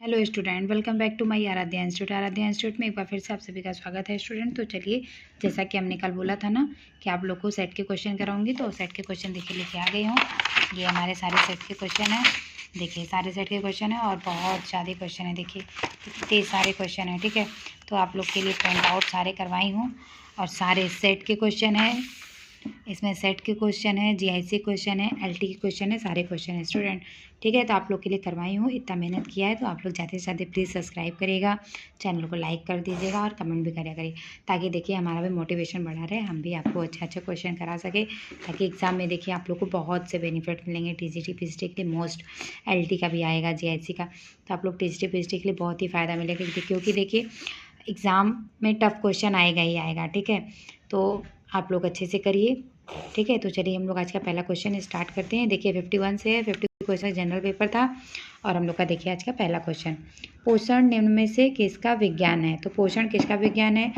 Hello student, welcome back to my Aradhya institute. Aradhya institute में एक बार फिर से आप सभी का स्वागत है स्टूडेंट। तो चलिए, जैसा कि हमने कल बोला था ना कि आप लोग को सेट के क्वेश्चन कराऊंगी, तो सेट के क्वेश्चन देखिए लेके आ गई हूँ। ये हमारे सारे सेट के क्वेश्चन हैं। देखिए, सारे सेट के क्वेश्चन हैं और बहुत ज़्यादा क्वेश्चन है। देखिए इतने सारे क्वेश्चन हैं, ठीक है। तो आप लोग के लिए प्रिंट आउट सारे करवाई हूँ और सारे सेट के क्वेश्चन हैं। इसमें सेट के क्वेश्चन है, जीआईसी क्वेश्चन है, एलटी के क्वेश्चन है, सारे क्वेश्चन है स्टूडेंट, ठीक है। तो आप लोग के लिए करवाई हूँ, इतना मेहनत किया है तो आप लोग ज़्यादा से ज़्यादा प्लीज़ सब्सक्राइब करिएगा, चैनल को लाइक कर दीजिएगा और कमेंट भी करिए करिए, ताकि देखिए हमारा भी मोटिवेशन बढ़ा रहे, हम भी आपको अच्छा अच्छा क्वेश्चन करा सके, ताकि एग्जाम में देखिए आप लोग को बहुत से बेनिफिट मिलेंगे। टीजीटी पीजीटी के लिए मोस्ट, एलटी का भी आएगा, जीआईसी का, तो आप लोग टीजीटी पीजीटी के लिए बहुत ही फ़ायदा मिलेगा, क्योंकि देखिए एग्ज़ाम में टफ क्वेश्चन आएगा ही आएगा, ठीक है। तो आप लोग अच्छे से करिए, ठीक है। तो चलिए हम लोग आज का पहला क्वेश्चन स्टार्ट करते हैं। देखिए 51 से है, 50 क्वेश्चन जनरल पेपर था और हम लोग का देखिए आज का पहला क्वेश्चन, पोषण निम्न में से किसका विज्ञान है। तो पोषण किसका विज्ञान है।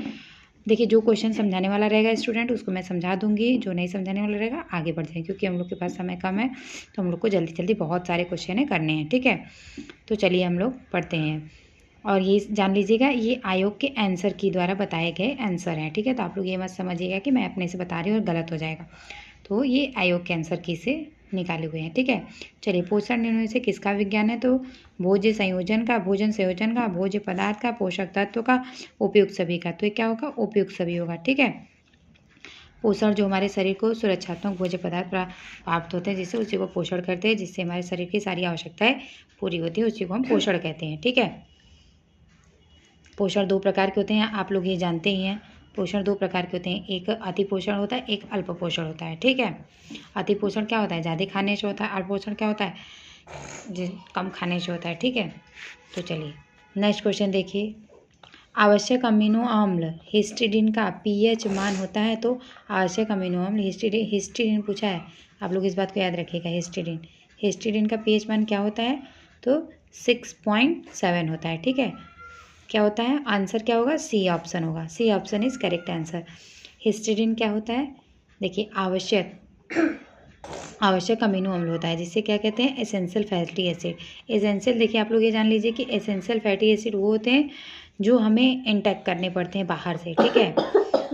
देखिए, जो क्वेश्चन समझाने वाला रहेगा स्टूडेंट उसको मैं समझा दूंगी, जो नहीं समझाने वाला रहेगा आगे बढ़ जाएंगे, क्योंकि हम लोग के पास समय कम है, तो हम लोग को जल्दी जल्दी बहुत सारे क्वेश्चन करने हैं, ठीक है। तो चलिए हम लोग पढ़ते हैं और ये जान लीजिएगा, ये आयोग के आंसर की द्वारा बताए गए आंसर हैं, ठीक है। तो आप लोग ये मत समझिएगा कि मैं अपने से बता रही हूँ और गलत हो जाएगा, तो ये आयोग के आंसर की से निकाले हुए हैं, ठीक है। चलिए, पोषण निम्न से किसका विज्ञान है। तो भोज्य संयोजन का, भोजन संयोजन का, भोज्य पदार्थ का, पोषक तत्व का, उपयुक्त सभी का। तो ये क्या होगा, उपयुक्त सभी होगा, ठीक है। पोषण जो हमारे शरीर को सुरक्षात्मक भोज्य पदार्थ प्राप्त होते हैं, जिससे उसी को पोषण करते हैं, जिससे हमारे शरीर की सारी आवश्यकताएं पूरी होती है, उसी को हम पोषण कहते हैं, ठीक है। पोषण दो प्रकार के होते हैं, आप लोग ये जानते ही हैं। पोषण दो प्रकार के होते हैं, एक अति पोषण होता है, एक अल्प पोषण होता है, ठीक है। अति पोषण क्या होता है, ज़्यादा खाने से होता है। अल्प पोषण क्या होता है, कम खाने से होता है, ठीक है। तो चलिए नेक्स्ट क्वेश्चन देखिए, आवश्यक अमीनो अम्ल हिस्टिडीन का पीएच मान होता है। तो आवश्यक अमीनो अम्ल हिस्टिडीन, हिस्टिडीन पूछा है, आप लोग इस बात को याद रखिएगा। हिस्टिडीन, हिस्टिडीन का पीएच मान क्या होता है, तो 6.7 होता है, ठीक है। क्या होता है, आंसर क्या होगा, सी ऑप्शन होगा, C option is correct answer. Histidine क्या होता है, देखिए आवश्यक अमीनो अम्ल होता है, जिससे क्या कहते हैं, एसेंशियल फैटी एसिड। एसेंशियल, देखिए आप लोग ये जान लीजिए कि एसेंशियल फैटी एसिड वो होते हैं जो हमें इंटेक करने पड़ते हैं बाहर से, ठीक है।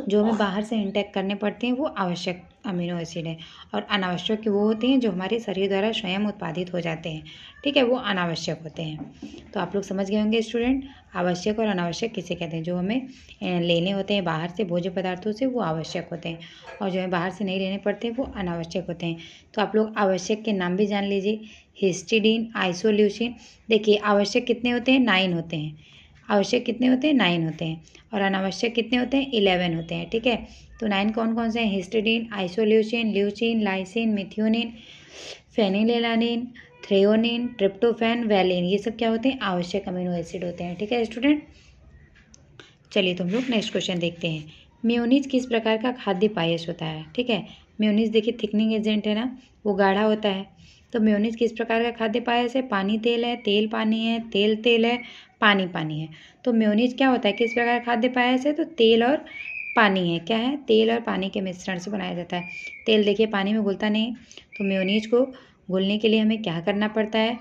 जो हमें बाहर से इंटेक करने पड़ते हैं वो आवश्यक अमीनो एसिड है, और अनावश्यक वो होते हैं जो हमारे शरीर द्वारा स्वयं उत्पादित हो जाते हैं, ठीक है, वो अनावश्यक होते हैं। तो आप लोग समझ गए होंगे स्टूडेंट, आवश्यक और अनावश्यक किसे कहते हैं। जो हमें लेने होते हैं बाहर से भोज्य पदार्थों से, वो आवश्यक होते हैं, और जो हमें बाहर से नहीं लेने पड़ते हैं वो अनावश्यक होते हैं। तो आप लोग आवश्यक के नाम भी जान लीजिए, हिस्टिडीन, आइसोल्यूसिन। देखिए आवश्यक कितने होते हैं, 9 होते हैं। आवश्यक कितने होते हैं, 9 होते हैं, और अनावश्यक कितने होते हैं, 11 होते हैं, ठीक है। तो 9 कौन कौन से हैं, histidine, isoleucine, leucine, lysine, methionine, phenylalanine, threonine, tryptophan, valine, ये सब क्या होते हैं, आवश्यक अमीनो एसिड होते हैं, ठीक है स्टूडेंट। चलिए तो हम लोग नेक्स्ट क्वेश्चन देखते हैं, मेयोनीज किस प्रकार का खाद्य पायस होता है, ठीक है। मेयोनीज देखिए थिकनिंग एजेंट है ना, वो गाढ़ा होता है। तो मेयोनीज किस प्रकार का खाद्य पायस है, पानी तेल है, तेल पानी है, तेल तेल है, पानी पानी है। तो मेयोनीज क्या होता है, किस प्रकार का खाद्य पायस है, तो तेल और पानी है, क्या है, तेल और पानी के मिश्रण से बनाया जाता है। तेल देखिए पानी में घुलता नहीं, तो मेयोनीज को घुलने के लिए हमें क्या करना पड़ता है,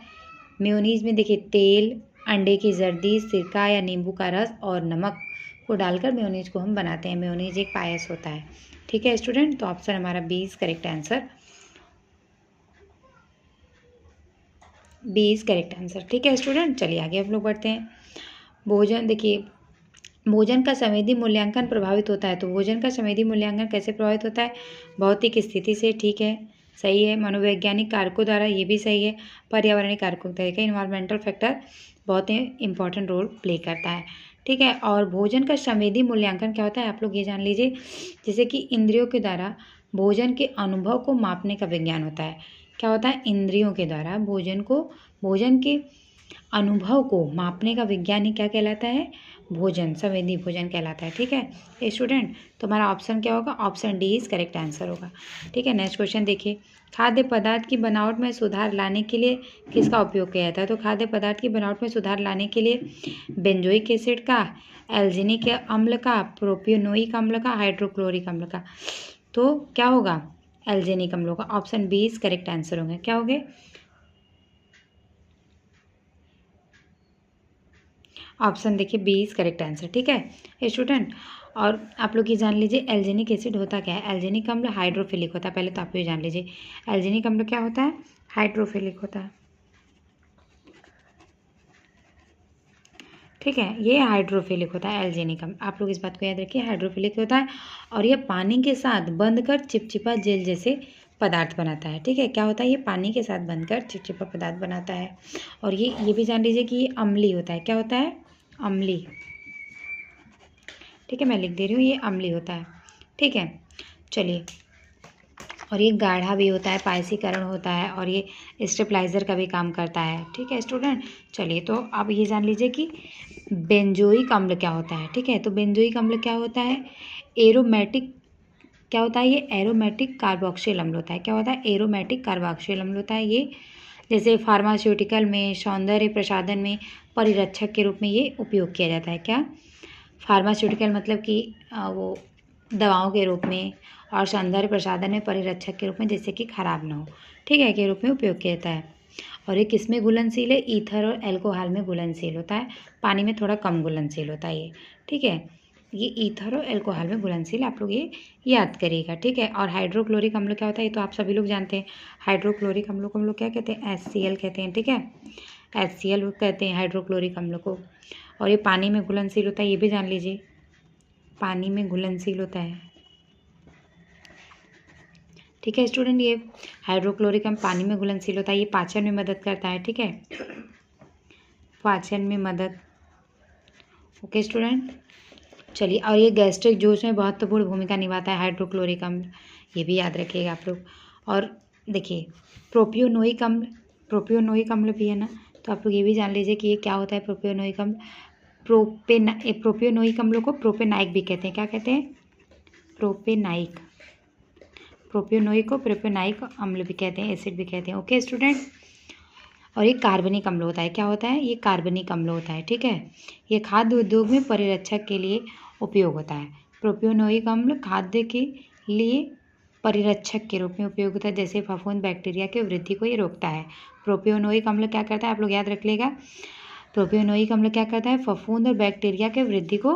मेयोनीज में देखिए तेल, अंडे की जर्दी, सिरका या नींबू का रस और नमक को डालकर मेयोनीज को हम बनाते हैं। मेयोनीज एक पायस होता है, ठीक है स्टूडेंट। तो ऑप्शन हमारा 20 करेक्ट आंसर, 20 करेक्ट आंसर, ठीक है स्टूडेंट। चलिए आगे हम लोग बढ़ते हैं। भोजन, देखिए भोजन का संवेदी मूल्यांकन प्रभावित होता है। तो भोजन का संवेदी मूल्यांकन कैसे प्रभावित होता है, भौतिक स्थिति से, ठीक है, सही है। मनोवैज्ञानिक कारकों द्वारा, ये भी सही है। पर्यावरणीय कारकों द्वारा, इन्वायरमेंटल फैक्टर बहुत ही इंपॉर्टेंट रोल प्ले करता है, ठीक है। और भोजन का संवेदी मूल्यांकन क्या होता है, आप लोग ये जान लीजिए, जैसे कि इंद्रियों के द्वारा भोजन के अनुभव को मापने का विज्ञान होता है। क्या होता है, इंद्रियों के द्वारा भोजन के अनुभव को मापने का विज्ञान ही क्या कहलाता है, भोजन, संवेदी भोजन कहलाता है, ठीक है स्टूडेंट। तो हमारा ऑप्शन क्या होगा, option D is correct answer होगा, ठीक है। नेक्स्ट क्वेश्चन देखिए, खाद्य पदार्थ की बनावट में सुधार लाने के लिए किसका उपयोग किया जाता है। तो खाद्य पदार्थ की बनावट में सुधार लाने के लिए बेंजोइक एसिड का, एल्जीनिक अम्ल का, प्रोपियोनोइक अम्ल का, हाइड्रोक्लोरिक अम्ल का। तो क्या होगा, एल्जीनिक अम्लों का, option B is correct answer होंगे, क्या होंगे, ऑप्शन देखिए बी इज करेक्ट आंसर। ठीक है स्टूडेंट, और आप लोग ये जान लीजिए एल्जेनिक एसिड होता क्या है। एल्जेनिक अम्ल हाइड्रोफिलिक होता है, पहले तो आप ये जान लीजिए एल्जेनिक अम्ल क्या होता है, हाइड्रोफिलिक होता है। ठीक है, ये हाइड्रोफिलिक होता है एल्जेनिक अम्ल, आप लोग इस बात को याद रखिए, हाइड्रोफिलिक होता है और ये पानी के साथ बंधकर चिपचिपा जेल जैसे पदार्थ बनाता है। ठीक है, क्या होता है, ये पानी के साथ बंधकर चिपचिपा पदार्थ बनाता है। और ये भी जान लीजिए कि ये अम्लीय होता है। क्या होता है, अम्लीय। ठीक है, मैं लिख दे रही हूँ, ये अम्लीय होता है। ठीक है, चलिए, और ये गाढ़ा भी होता है, पायसीकरण होता है और ये स्टेबलाइजर का भी काम करता है। ठीक है स्टूडेंट, चलिए तो अब ये जान लीजिए कि बेंजोइक अम्ल क्या होता है। ठीक है, तो बेंजोइक अम्ल क्या होता है, एरोमेटिक, क्या होता है, ये एरोमेटिक कार्बोक्सिल अम्ल होता है। क्या होता है, एरोमेटिक कार्बोक्सिल अम्ल होता है। ये जैसे फार्मास्यूटिकल में, सौंदर्य प्रसाधन में परिरक्षक के रूप में ये उपयोग किया जाता है। क्या, फार्मास्यूटिकल मतलब कि वो दवाओं के रूप में, और सौंदर्य प्रसाधन में परिरक्षक के रूप में, जैसे कि खराब ना हो, ठीक है, के रूप में उपयोग किया जाता है। और ये किस में घुलनशील है, ईथर और एल्कोहल में घुलनशील होता है, पानी में थोड़ा कम घुलनशील होता है ये। ठीक है, ये ईथर और एल्कोहल में घुलनशील, आप लोग ये याद करिएगा। ठीक है, और हाइड्रोक्लोरिक अम्ल क्या होता है, ये तो आप सभी लोग जानते हैं। हाइड्रोक्लोरिक अम्लों को हम लोग क्या कहते हैं, HCl कहते हैं। ठीक है, HCl कहते हैं हाइड्रोक्लोरिक अम्ल को। और ये पानी में घुलनशील होता है, ये भी जान लीजिए, पानी में घुलनशील होता है। ठीक है स्टूडेंट, ये हाइड्रोक्लोरिक अम्ल पानी में घुलनशील होता है, ये पाचन में मदद करता है। ठीक है, पाचन में मदद। ओके स्टूडेंट, चलिए, और ये गैस्ट्रिक जूस में महत्वपूर्ण भूमिका निभाता है हाइड्रोक्लोरिक अम्ल, ये भी याद रखिएगा आप लोग। और देखिए प्रोपियोनोइक अम्ल, प्रोपियोनोइक अम्ल भी है ना, तो आप लोग ये भी जान लीजिए कि ये क्या होता है प्रोपियोनोइक अम्ल। प्रोपियोनोइक अम्लों को प्रोपेनाइक भी कहते हैं। क्या कहते हैं, प्रोपेनाइक। प्रोपियोनोइक को प्रोपेनाइक अम्ल भी कहते हैं, एसिड भी कहते हैं। ओके स्टूडेंट, और ये कार्बनिक अम्ल होता है। क्या होता है, ये कार्बनिक अम्ल होता है। ठीक है, ये खाद्य उद्योग में परिरक्षक के लिए उपयोग होता है। प्रोपियोनोइक अम्ल खाद्य के लिए परिरक्षक के रूप में उपयोग होता है, जैसे फफूंद बैक्टीरिया के वृद्धि को ये रोकता है। प्रोपियोनोइक अम्ल क्या करता है, आप लोग याद रख लेगा, प्रोपियोनोइक अम्ल क्या करता है, फफूंद और बैक्टीरिया के वृद्धि को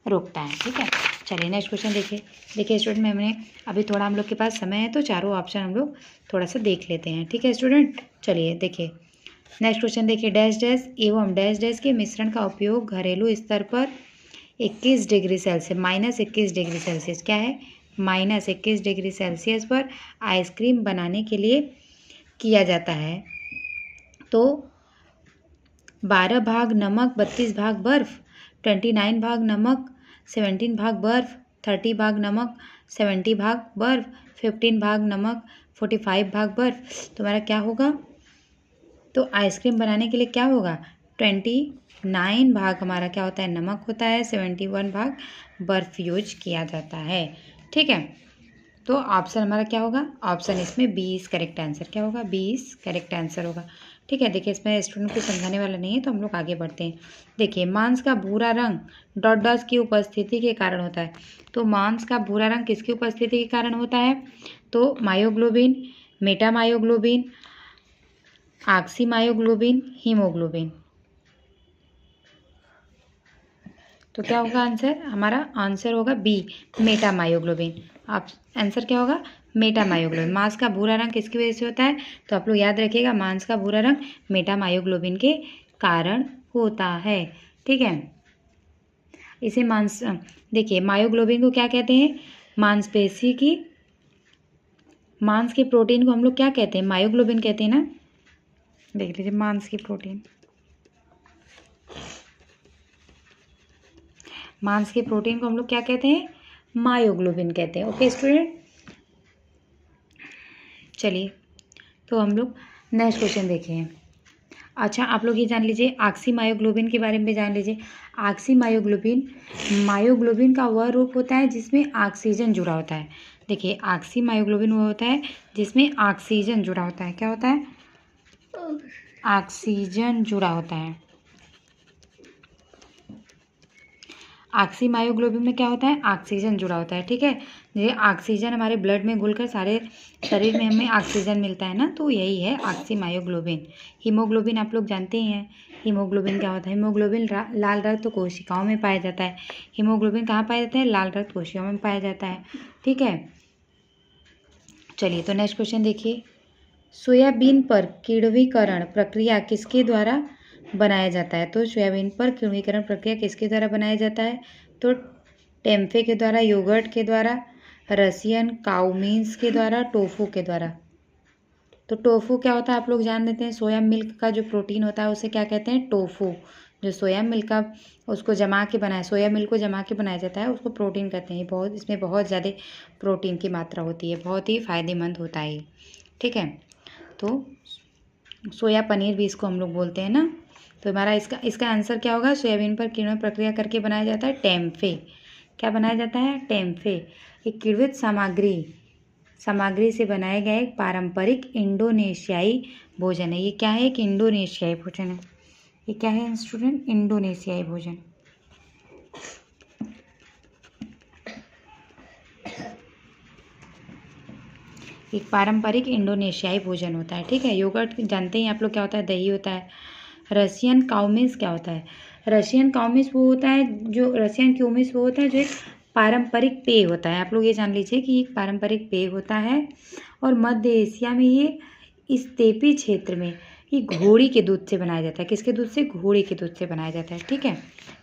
रोकता है। ठीक है, चलिए नेक्स्ट क्वेश्चन देखिए स्टूडेंट, हमने अभी थोड़ा हम लोग के पास समय है तो चारों ऑप्शन हम लोग थोड़ा सा देख लेते हैं। ठीक है स्टूडेंट, चलिए देखिए नेक्स्ट क्वेश्चन देखिए, डैश डैश एवं डैश डैश के मिश्रण का उपयोग घरेलू स्तर पर 21 डिग्री सेल्सियस, -21 डिग्री सेल्सियस, क्या है, -21 डिग्री सेल्सियस पर आइसक्रीम बनाने के लिए किया जाता है। तो 12 भाग नमक, 32 भाग बर्फ, 29 भाग नमक, 17 भाग बर्फ, 30 भाग नमक, 70 भाग बर्फ, 15 भाग नमक, 45 भाग बर्फ, तुम्हारा क्या होगा, तो आइसक्रीम बनाने के लिए क्या होगा, 29 भाग हमारा क्या होता है, नमक होता है, 71 भाग बर्फ़ यूज किया जाता है। ठीक है, तो ऑप्शन हमारा क्या होगा, ऑप्शन इसमें 20 करेक्ट आंसर, क्या होगा, 20 करेक्ट आंसर होगा। ठीक है, देखिए इसमें स्टूडेंट को समझाने वाला नहीं है तो हम लोग आगे बढ़ते हैं। देखिए मांस का भूरा रंग डॉट डॉट की उपस्थिति के कारण होता है। तो मांस का भूरा रंग किसकी उपस्थिति के कारण होता है, तो मायोग्लोबिन, मेटामायोग्लोबिन, ऑक्सीमायोग्लोबिन, हीमोग्लोबिन। तो क्या होगा आंसर, हमारा आंसर होगा बी, मेटामायोग्लोबिन। आप आंसर क्या होगा, मेटामायोग्लोबिन। मांस का भूरा रंग किसकी वजह से होता है, तो आप लोग याद रखिएगा, मांस का भूरा रंग मेटामायोग्लोबिन के कारण होता है। ठीक है, इसे मांस, देखिए मायोग्लोबिन को क्या कहते हैं, मांसपेशी की, मांस के प्रोटीन को हम लोग क्या कहते हैं, मायोग्लोबिन कहते हैं ना। देख लीजिए मांस की प्रोटीन, मांस के प्रोटीन को हम लोग क्या कहते हैं, मायोग्लोबिन कहते हैं। ओके स्टूडेंट, चलिए तो हम लोग नेक्स्ट क्वेश्चन देखें। अच्छा आप लोग ये जान लीजिए, ऑक्सीमायोग्लोबिन के बारे में जान लीजिए। ऑक्सीमायोग्लोबिन, मायोग्लोबिन का वह रूप होता है जिसमें ऑक्सीजन जुड़ा होता है। देखिए ऑक्सीमायोग्लोबिन वह होता है जिसमें ऑक्सीजन जुड़ा होता है। क्या होता है, ऑक्सीजन जुड़ा होता है। ऑक्सीमायोग्लोबिन में क्या होता है, ऑक्सीजन जुड़ा होता है। ठीक है, ये ऑक्सीजन हमारे ब्लड में घुलकर सारे शरीर में हमें ऑक्सीजन मिलता है ना, तो यही है ऑक्सीमायोग्लोबिन। हीमोग्लोबिन आप लोग जानते ही हैं, हीमोग्लोबिन क्या होता है। हीमोग्लोबिन लाल रक्त कोशिकाओं में पाया जाता है। हीमोग्लोबिन कहाँ पाया जाता है? लाल रक्त कोशिकाओं में पाया जाता है। ठीक है, चलिए तो नेक्स्ट क्वेश्चन देखिए। सोयाबीन पर किण्वीकरण प्रक्रिया किसके द्वारा बनाया जाता है? तो सोयाबीन पर किण्वीकरण प्रक्रिया किसके द्वारा बनाया जाता है? तो टेम्फे के द्वारा, योगर्ट के द्वारा, रशियन काउ मीन्स के द्वारा, टोफू के द्वारा। तो टोफू क्या होता है आप लोग जान लेते हैं। सोया मिल्क का जो प्रोटीन होता है उसे क्या कहते हैं? टोफू। जो सोया मिल्क का उसको जमा के बनाया, सोया मिल्क को जमा के बनाया जाता है, उसको प्रोटीन कहते हैं। बहुत इसमें बहुत ज़्यादा प्रोटीन की मात्रा होती है, बहुत ही फायदेमंद होता है। ठीक है, तो सोया पनीर भी इसको हम लोग बोलते हैं ना। तो हमारा इसका आंसर क्या होगा? सोयाबीन पर किण्वन प्रक्रिया करके बनाया जाता है टेम्फे। क्या बनाया जाता है? टेम्फे। एक किण्वित सामग्री से बनाया गया एक पारंपरिक इंडोनेशियाई भोजन है। ये क्या है? एक इंडोनेशियाई भोजन है। ये क्या है स्टूडेंट? इंडोनेशियाई भोजन। एक पारंपरिक इंडोनेशियाई भोजन होता है। ठीक है, योगर्ट जानते ही आप लोग क्या होता है? दही होता है। रशियन काउमिस क्या होता है? रशियन काउमिस वो होता है जो रशियन क्यूमिस वो होता है जो एक पारंपरिक पेय होता है। आप लोग ये जान लीजिए कि एक पारंपरिक पेय होता है और मध्य एशिया में ये स्टेपी क्षेत्र में ये घोड़ी के दूध से बनाया जाता है। किसके दूध से? घोड़ी के दूध से बनाया जाता है। ठीक है,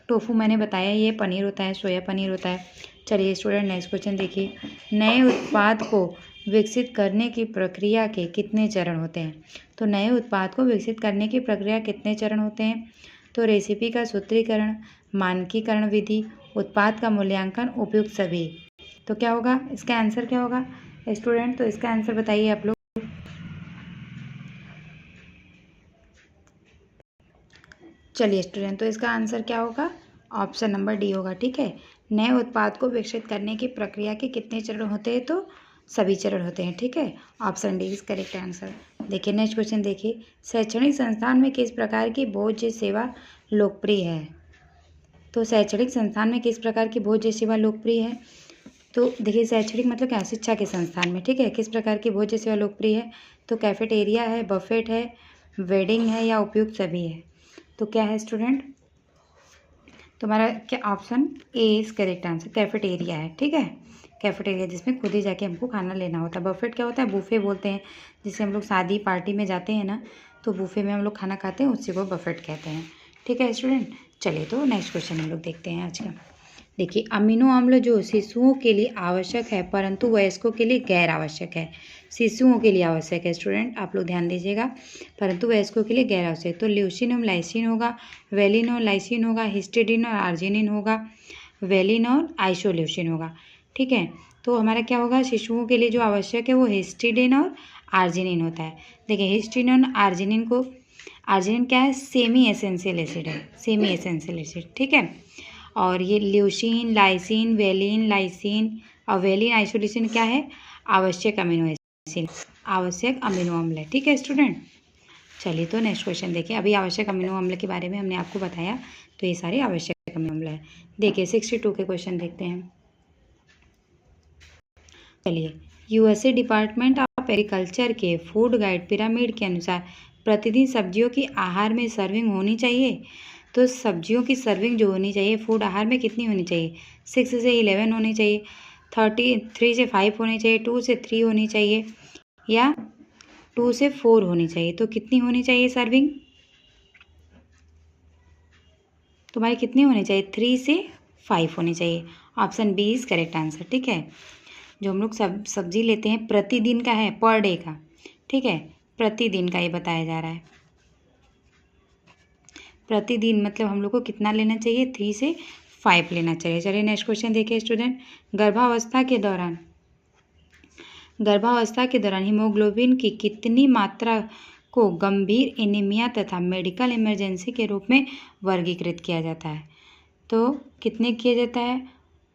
टोफू मैंने बताया ये पनीर होता है, सोया पनीर होता है। चलिए स्टूडेंट नेक्स्ट क्वेश्चन देखिए। नए उत्पाद को विकसित करने की प्रक्रिया के कितने चरण होते हैं? तो नए उत्पाद को विकसित करने की प्रक्रिया कितने चरण होते हैं? तो रेसिपी का सूत्रीकरण, मानकीकरण विधि, उत्पाद का मूल्यांकन, उपयुक्त सभी। तो क्या होगा इसका आंसर? क्या होगा स्टूडेंट? तो इसका आंसर बताइए आप लोग। चलिए स्टूडेंट, तो इसका आंसर क्या होगा? ऑप्शन नंबर डी होगा। ठीक है, नए उत्पाद को विकसित करने की प्रक्रिया के कितने चरण होते हैं? तो सभी चरण होते हैं। ठीक है, option D is correct answer. देखिए नेक्स्ट क्वेश्चन देखिए। शैक्षणिक संस्थान में किस प्रकार की भोज्य सेवा लोकप्रिय है? तो शैक्षणिक संस्थान में किस प्रकार की भोज्य सेवा लोकप्रिय है? तो देखिए शैक्षणिक मतलब क्या? शिक्षा के संस्थान में। ठीक है, किस प्रकार की भोज्य सेवा लोकप्रिय है? तो कैफेटेरिया है, बफेट है, वेडिंग है या उपयुक्त सभी है। तो क्या है स्टूडेंट? तुम्हारा क्या option A is correct answer. Cafeteria है। ठीक है, कैफेटेरिया जिसमें खुद ही जाके हमको खाना लेना होता है। बफेट क्या होता है? बूफे बोलते हैं, जिसे हम लोग शादी पार्टी में जाते हैं ना, तो बूफे में हम लोग खाना खाते हैं, उसी को बफेट कहते हैं। ठीक है स्टूडेंट, चलिए तो नेक्स्ट क्वेश्चन हम लोग देखते हैं आज का। देखिए अमीनो अम्ल जो शिशुओं के लिए आवश्यक है परंतु वयस्कों के लिए गैर आवश्यक है। शिशुओं के लिए आवश्यक है स्टूडेंट, आप लोग ध्यान दीजिएगा, परंतु वयस्कों के लिए गैर आवश्यक। तो ल्यूसिन और लाइसिन होगा, वेलिन और लाइसिन होगा, हिस्टिडिन और आर्जिनिन होगा, वेलिन और आइसोल्यूसिन होगा। ठीक है, तो हमारा क्या होगा? शिशुओं के लिए जो आवश्यक है वो हिस्टिडिन और आर्जिनिन होता है। देखिए हिस्टिडिन और आर्जिनिन को, आर्जिनिन क्या है? सेमी एसेंशियल एसिड है, सेमी एसेंशियल एसिड। ठीक है, और ये ल्यूसिन, लाइसिन, वेलिन, लाइसिन और वेलिन आइसोल्यूसिन क्या है? आवश्यक अमीनो एसिड, आवश्यक अमीनो अम्ल है। ठीक है स्टूडेंट, चलिए तो नेक्स्ट क्वेश्चन देखिए। अभी आवश्यक अमीनो अम्ल के बारे में हमने आपको बताया, तो ये सारे आवश्यक अमीनो अम्ल है। देखिए 62 के क्वेश्चन देखते हैं। चलिए, यूएसए डिपार्टमेंट ऑफ एग्रीकल्चर के फूड गाइड पिरामिड के अनुसार प्रतिदिन सब्जियों की आहार में सर्विंग होनी चाहिए। तो सब्जियों की सर्विंग जो होनी चाहिए फूड आहार में कितनी होनी चाहिए? 6 से 11 होनी चाहिए, 3 से 5 होनी चाहिए, 2 से 3 होनी चाहिए या 2 से 4 होनी चाहिए। तो कितनी होनी चाहिए सर्विंग? तुम्हारी कितनी होनी चाहिए? 3 से 5 होनी चाहिए। Option B is correct answer. ठीक है, जो हम लोग सब्जी लेते हैं प्रतिदिन का है, पर डे का। ठीक है, प्रतिदिन का ये बताया जा रहा है। प्रतिदिन मतलब हम लोग को कितना लेना चाहिए? 3 से 5 लेना चाहिए। चलिए नेक्स्ट क्वेश्चन देखिए स्टूडेंट। गर्भावस्था के दौरान हीमोग्लोबिन की कितनी मात्रा को गंभीर एनीमिया तथा मेडिकल इमरजेंसी के रूप में वर्गीकृत किया जाता है? तो कितने किया जाता है?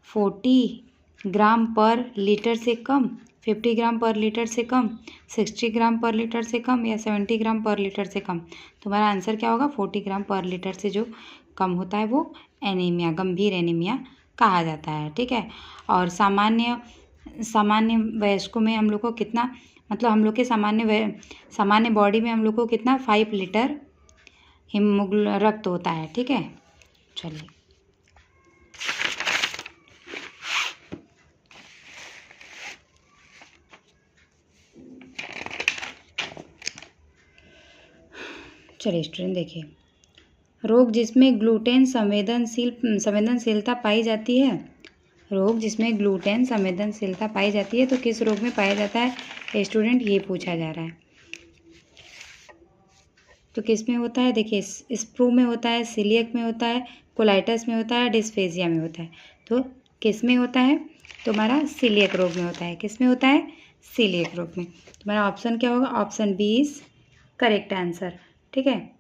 40 ग्राम पर लीटर से कम, 50 ग्राम पर लीटर से कम, 60 ग्राम पर लीटर से कम या 70 ग्राम पर लीटर से कम। तुम्हारा आंसर क्या होगा? 40 ग्राम पर लीटर से जो कम होता है वो एनीमिया, गंभीर एनीमिया कहा जाता है। ठीक है, और सामान्य वयस्कों में हम लोग को कितना, मतलब हम लोग के सामान्य बॉडी में हम लोग को कितना 5 लीटर हीमोग्लोबिन रक्त होता है। ठीक है, चलिए स्टूडेंट देखिए, रोग जिसमें ग्लूटेन संवेदनशीलता पाई जाती है, रोग जिसमें ग्लूटेन संवेदनशीलता पाई जाती है तो किस रोग में पाया जाता है स्टूडेंट, ये पूछा जा रहा है। तो किस में होता है, देखिए स्प्रू में होता है, सिलियक में होता है, कोलाइटस में होता है, डिस्फेजिया में होता है। तो किस में होता है, तो हमारा सिलियक रोग में होता है। किस में होता है, सिलियक रोग में। तुम्हारा ऑप्शन क्या होगा, option B is correct answer. ठीक है,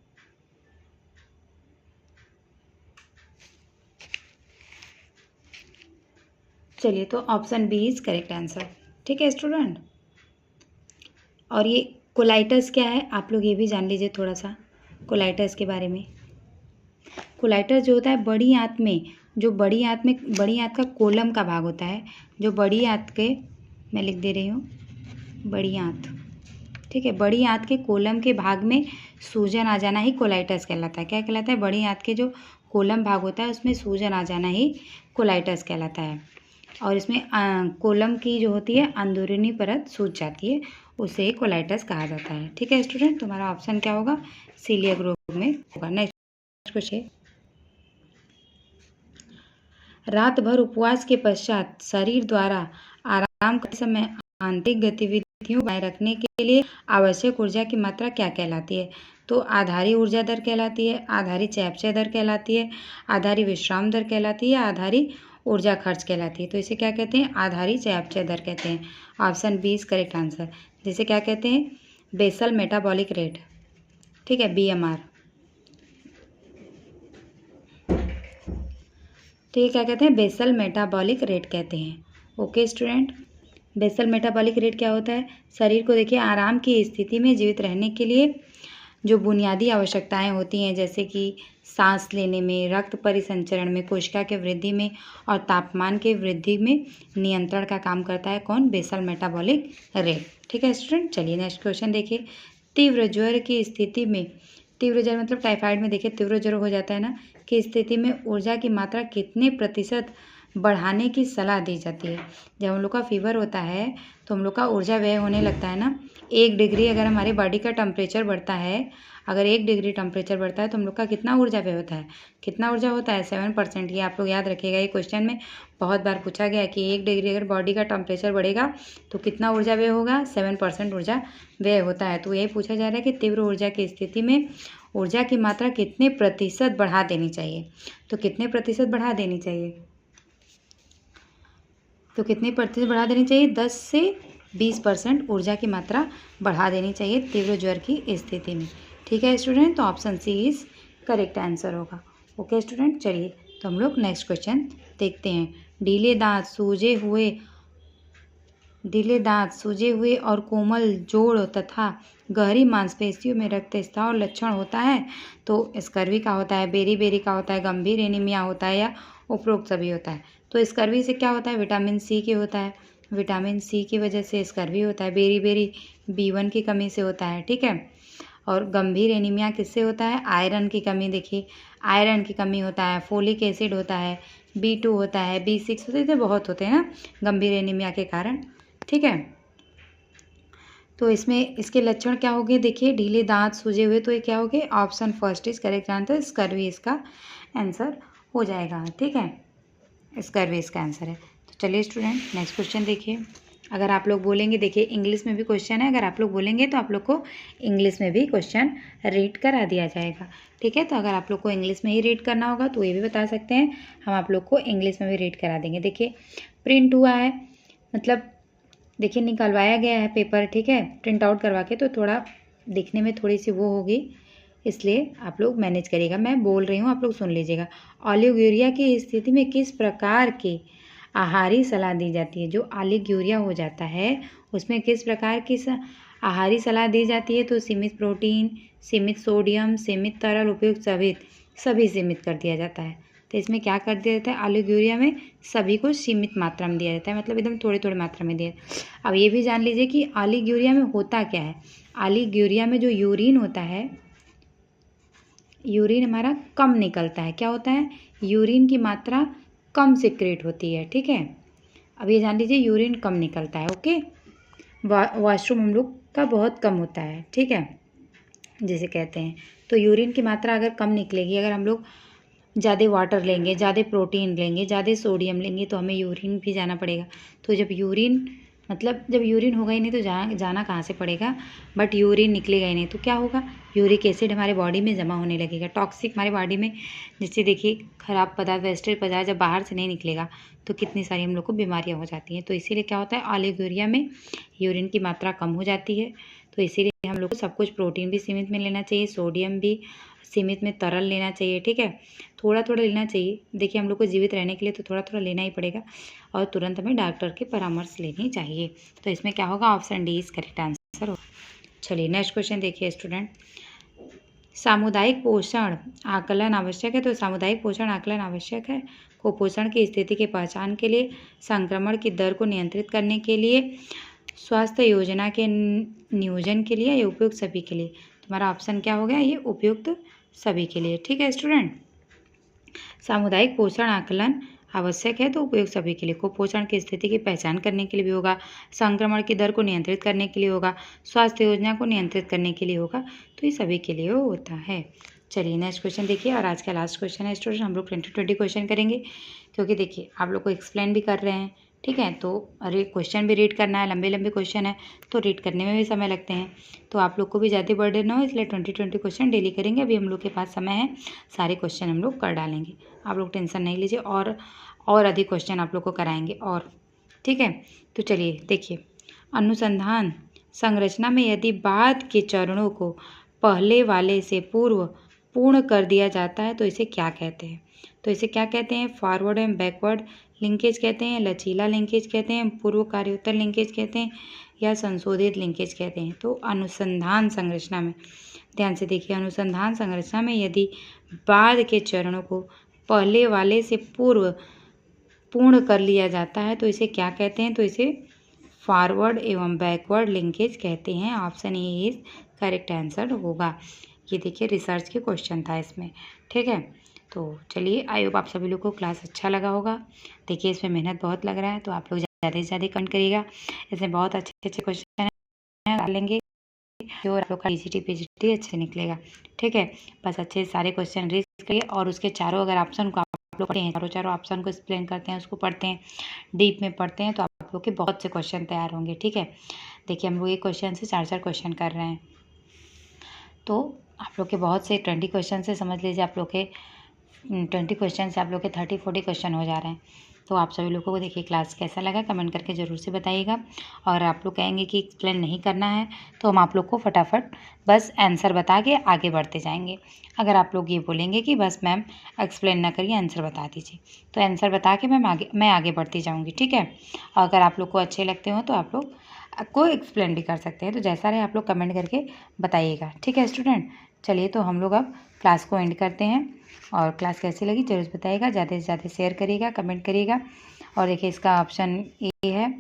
चलिए तो option B is correct answer. ठीक है स्टूडेंट, और ये कोलाइटस क्या है आप लोग ये भी जान लीजिए थोड़ा सा कोलाइटस के बारे में। कोलाइटस जो होता है बड़ी आंत में, जो बड़ी आंत का कोलम का भाग होता है, जो बड़ी आंत के, मैं लिख दे रही हूँ बड़ी आंत, ठीक है, बड़ी आंत के कोलम के भाग में सूजन आ जाना ही कोलाइटस कहलाता है। क्या कहलाता है, बड़ी आंत के जो कोलम भाग होता है उसमें सूजन आ जाना ही कोलाइटस कहलाता है। और इसमें कोलम की जो होती है अंदरूनी परत सूज जाती है, उसे कोलाइटस कहा जाता है। ठीक है स्टूडेंट, तुम्हारा ऑप्शन क्या होगा, सीलियक रोग में होगा। नेक्स्ट क्वेश्चन, रात भर उपवास के पश्चात शरीर द्वारा आराम करते समय आंतरिक गतिविधियों बनाए रखने के लिए आवश्यक ऊर्जा की मात्रा क्या कहलाती है, तो आधारी ऊर्जा दर कहलाती है, आधारी चयापचय दर कहलाती है, आधारी विश्राम दर कहलाती है, आधारी ऊर्जा खर्च कहलाती है। तो इसे क्या कहते हैं, आधारी चयापचय दर कहते हैं। Option B is correct answer. जिसे क्या कहते हैं, बेसल मेटाबॉलिक रेट। ठीक है, BMR। तो ये क्या कहते हैं, बेसल मेटाबॉलिक रेट कहते हैं। Okay student, basal metabolic rate क्या होता है, शरीर को देखिए आराम की स्थिति में जीवित रहने के लिए जो बुनियादी आवश्यकताएं होती हैं, जैसे कि सांस लेने में, रक्त परिसंचरण में, कोशिका के वृद्धि में और तापमान के वृद्धि में नियंत्रण का काम करता है कौन, बेसल मेटाबॉलिक रेट। ठीक है स्टूडेंट, चलिए नेक्स्ट क्वेश्चन देखिए। तीव्र ज्वर की स्थिति में, तीव्र ज्वर मतलब टाइफाइड में देखिए तीव्र ज्वर हो जाता है ना, की स्थिति में ऊर्जा की मात्रा कितने प्रतिशत बढ़ाने की सलाह दी जाती है। जब हम लोग का फीवर होता है तो हम लोग का ऊर्जा व्यय होने लगता है ना, 1 डिग्री अगर हमारे बॉडी का टेम्परेचर बढ़ता है, अगर 1 डिग्री टेम्परेचर बढ़ता है तो हम लोग का कितना ऊर्जा व्यय होता है, कितना ऊर्जा होता है, 7%। ये आप लोग याद रखिएगा, ये क्वेश्चन में बहुत बार पूछा गया है कि 1 डिग्री अगर बॉडी का टेम्परेचर बढ़ेगा तो कितना ऊर्जा व्यय होगा, 7% ऊर्जा व्यय होता है। तो यही पूछा जा रहा है कि तीव्र ऊर्जा की स्थिति में ऊर्जा की मात्रा कितने प्रतिशत बढ़ा देनी चाहिए, तो कितने प्रतिशत बढ़ा देनी चाहिए, तो कितने प्रतिशत बढ़ा देनी चाहिए, 10 से 20% ऊर्जा की मात्रा बढ़ा देनी चाहिए तीव्र ज्वर की स्थिति में। ठीक है स्टूडेंट, तो option C is correct answer होगा। ओके स्टूडेंट, चलिए तो हम लोग नेक्स्ट क्वेश्चन देखते हैं। ढीले दांत सूजे हुए और कोमल जोड़ तथा गहरी मांसपेशियों में रक्तस्राव लक्षण होता है तो स्कर्वी का होता है, बेरी का होता है, गंभीर एनीमिया होता है, या उपरोक्त सभी होता है। तो स्कर्वी से क्या होता है, विटामिन सी के होता है, विटामिन सी की वजह से स्कर्वी होता है, बेरी B1 की कमी से होता है। ठीक है, और गंभीर एनीमिया किससे होता है, आयरन की कमी, देखिए आयरन की कमी होता है, फोलिक एसिड होता है, B2 होता है, B6 होते हैं, बहुत होते हैं ना गंभीर एनीमिया के कारण। ठीक है, तो इसमें इसके लक्षण क्या होंगे, देखिए ढीले दांत सूजे हुए, तो ये क्या होंगे, option first is correct answer, scurvy इसका आंसर हो जाएगा। ठीक है, स्कर्वी इसका आंसर है। तो चलिए स्टूडेंट नेक्स्ट क्वेश्चन देखिए। अगर आप लोग बोलेंगे, देखिए इंग्लिश में भी क्वेश्चन है, अगर आप लोग बोलेंगे तो आप लोग को इंग्लिश में भी क्वेश्चन रीड करा दिया जाएगा। ठीक है, तो अगर आप लोग को इंग्लिश में ही रीड करना होगा तो ये भी बता सकते हैं, हम आप लोग को इंग्लिश में भी रीड करा देंगे। देखिए प्रिंट हुआ है, मतलब देखिए निकलवाया गया है पेपर, ठीक है, प्रिंट आउट करवा के, तो थोड़ा दिखने में थोड़ी सी वो होगी, इसलिए आप लोग मैनेज करिएगा। मैं बोल रही हूँ, आप लोग सुन लीजिएगा। ओलिगोयूरिया की स्थिति में किस प्रकार की आहारी सलाह दी जाती है, जो ओलिगोयूरिया हो जाता है उसमें किस प्रकार की आहारी सलाह दी जाती है, तो सीमित प्रोटीन, सीमित सोडियम, सीमित तरल, उपयुक्त सभी सीमित कर दिया जाता है। तो इसमें क्या कर दिया जाता है, ऑलिग यूरिया में सभी को सीमित मात्रा में दिया जाता है, मतलब एकदम थोड़ी थोड़ी मात्रा में दिया। अब ये भी जान लीजिए कि ऑलिग यूरिया में होता क्या है। ऑलिग यूरिया में जो यूरिन होता है, यूरिन हमारा कम निकलता है। क्या होता है, यूरिन की मात्रा कम सिक्रेट होती है, ठीक है। अब ये जान लीजिए यूरिन कम निकलता है, ओके। वॉशरूम हम लोग का बहुत कम होता है, ठीक है, जिसे कहते हैं। तो यूरिन की मात्रा अगर कम निकलेगी, अगर हम लोग ज़्यादा वाटर लेंगे, ज़्यादा प्रोटीन लेंगे, ज़्यादा सोडियम लेंगे, तो हमें यूरिन भी जाना पड़ेगा। तो जब यूरिन होगा ही नहीं तो जाना कहाँ से पड़ेगा, बट यूरिन निकलेगा ही नहीं तो क्या होगा, यूरिक एसिड हमारे बॉडी में जमा होने लगेगा, टॉक्सिक हमारे बॉडी में, जिससे देखिए खराब पदार्थ, वेस्टेज पदार्थ जब बाहर से नहीं निकलेगा तो कितनी सारी हम लोग को बीमारियाँ हो जाती हैं। तो इसीलिए क्या होता है, ऑलिग यूरिया में यूरिन की मात्रा कम हो जाती है। तो इसीलिए हम लोग को सब कुछ, प्रोटीन भी सीमित में लेना चाहिए, सोडियम भी सीमित में, तरल लेना चाहिए, ठीक है, थोड़ा थोड़ा लेना चाहिए। देखिए हम लोग को जीवित रहने के लिए तो थोड़ा थोड़ा लेना ही पड़ेगा, और तुरंत हमें डॉक्टर की परामर्श लेनी चाहिए। तो इसमें क्या होगा, option D is correct answer होगा। चलिए नेक्स्ट क्वेश्चन देखिए स्टूडेंट, सामुदायिक पोषण आकलन आवश्यक है। तो सामुदायिक पोषण आकलन आवश्यक है कुपोषण की स्थिति की पहचान के लिए, संक्रमण की दर को नियंत्रित करने के लिए, स्वास्थ्य योजना के नियोजन के लिए, या उपयुक्त सभी के लिए। तुम्हारा ऑप्शन क्या हो गया, ये उपयुक्त सभी के लिए, ठीक है स्टूडेंट। सामुदायिक पोषण आकलन आवश्यक है तो उपयुक्त सभी के लिए, कुपोषण की स्थिति की पहचान करने के लिए भी होगा, संक्रमण की दर को नियंत्रित करने के लिए होगा, स्वास्थ्य योजना को नियंत्रित करने के लिए होगा, तो ये सभी के लिए होता है। चलिए नेक्स्ट क्वेश्चन देखिए, और आज का लास्ट क्वेश्चन है स्टूडेंट, हम लोग 20 क्वेश्चन करेंगे, क्योंकि देखिए आप लोग को एक्सप्लेन भी कर रहे हैं, ठीक है, तो अरे क्वेश्चन भी रीड करना है, लंबे लंबे क्वेश्चन है तो रीड करने में भी समय लगते हैं, तो आप लोग को भी ज़्यादा बर्डन ना हो, इसलिए 20 क्वेश्चन डेली करेंगे। अभी हम लोग के पास समय है, सारे क्वेश्चन हम लोग कर डालेंगे, आप लोग टेंशन नहीं लीजिए, और अधिक क्वेश्चन आप लोग को कराएंगे, और ठीक है। तो चलिए देखिए, अनुसंधान संरचना में यदि बाद के चरणों को पहले वाले से पूर्ण कर दिया जाता है तो इसे क्या कहते हैं। तो इसे क्या कहते हैं, फॉरवर्ड एंड बैकवर्ड लिंकेज कहते हैं, लचीला लिंकेज कहते हैं, पूर्व कार्योत्तर लिंकेज कहते हैं, या संशोधित लिंकेज कहते हैं। तो अनुसंधान संरचना में, ध्यान से देखिए, अनुसंधान संरचना में यदि बाद के चरणों को पहले वाले से पूर्ण कर लिया जाता है तो इसे क्या कहते हैं, तो इसे फॉरवर्ड एवं बैकवर्ड लिंकेज कहते हैं। Option A is correct answer होगा। ये देखिए रिसर्च के क्वेश्चन था इसमें, ठीक है। तो चलिए, आई होप आप सभी लोग को क्लास अच्छा लगा होगा। देखिए इसमें मेहनत बहुत लग रहा है, तो आप लोग ज़्यादा से ज़्यादा कमेंट करिएगा, इसमें बहुत अच्छे अच्छे क्वेश्चन डालेंगे, और आप लोग का ईसीटी पीजीटी अच्छे निकलेगा, ठीक है। बस अच्छे सारे क्वेश्चन रीड करिए, और उसके चारों अगर ऑप्शन को आप लोग पढ़ते हैं, चारों ऑप्शन को एक्सप्लेन करते हैं, उसको पढ़ते हैं, डीप में पढ़ते हैं, तो आप लोग के बहुत से क्वेश्चन तैयार होंगे, ठीक है। देखिए हम लोग एक क्वेश्चन से 4 क्वेश्चन कर रहे हैं, तो आप लोग के बहुत से 20 क्वेश्चन से समझ लीजिए, आप लोग के 20 क्वेश्चन से आप लोग के 30-40 क्वेश्चन हो जा रहे हैं। तो आप सभी लोगों को देखिए क्लास कैसा लगा कमेंट करके ज़रूर से बताइएगा, और आप लोग कहेंगे कि एक्सप्लेन नहीं करना है तो हम आप लोग को फटाफट बस आंसर बता के आगे बढ़ते जाएंगे। अगर आप लोग ये बोलेंगे कि बस मैम एक्सप्लेन ना करिए, आंसर बता दीजिए, तो आंसर बता के मैं आगे बढ़ती जाऊँगी, ठीक है। और अगर आप लोग को अच्छे लगते हो तो आप लोग को एक्सप्लेन भी कर सकते हैं, तो जैसा रहे आप लोग कमेंट करके बताइएगा, ठीक है स्टूडेंट। चलिए तो हम लोग अब क्लास को एंड करते हैं, और क्लास कैसी लगी जरूर बताइएगा, ज़्यादा से ज़्यादा शेयर करिएगा, कमेंट करिएगा, और देखिए इसका ऑप्शन ए है।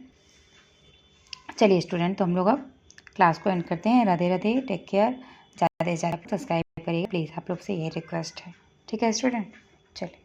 चलिए स्टूडेंट, तो हम लोग अब क्लास को एंड करते हैं। राधे राधे, टेक केयर, ज़्यादा से ज़्यादा सब्सक्राइब करिएगा प्लीज़, आप लोग से ये रिक्वेस्ट है, ठीक है स्टूडेंट। चलिए।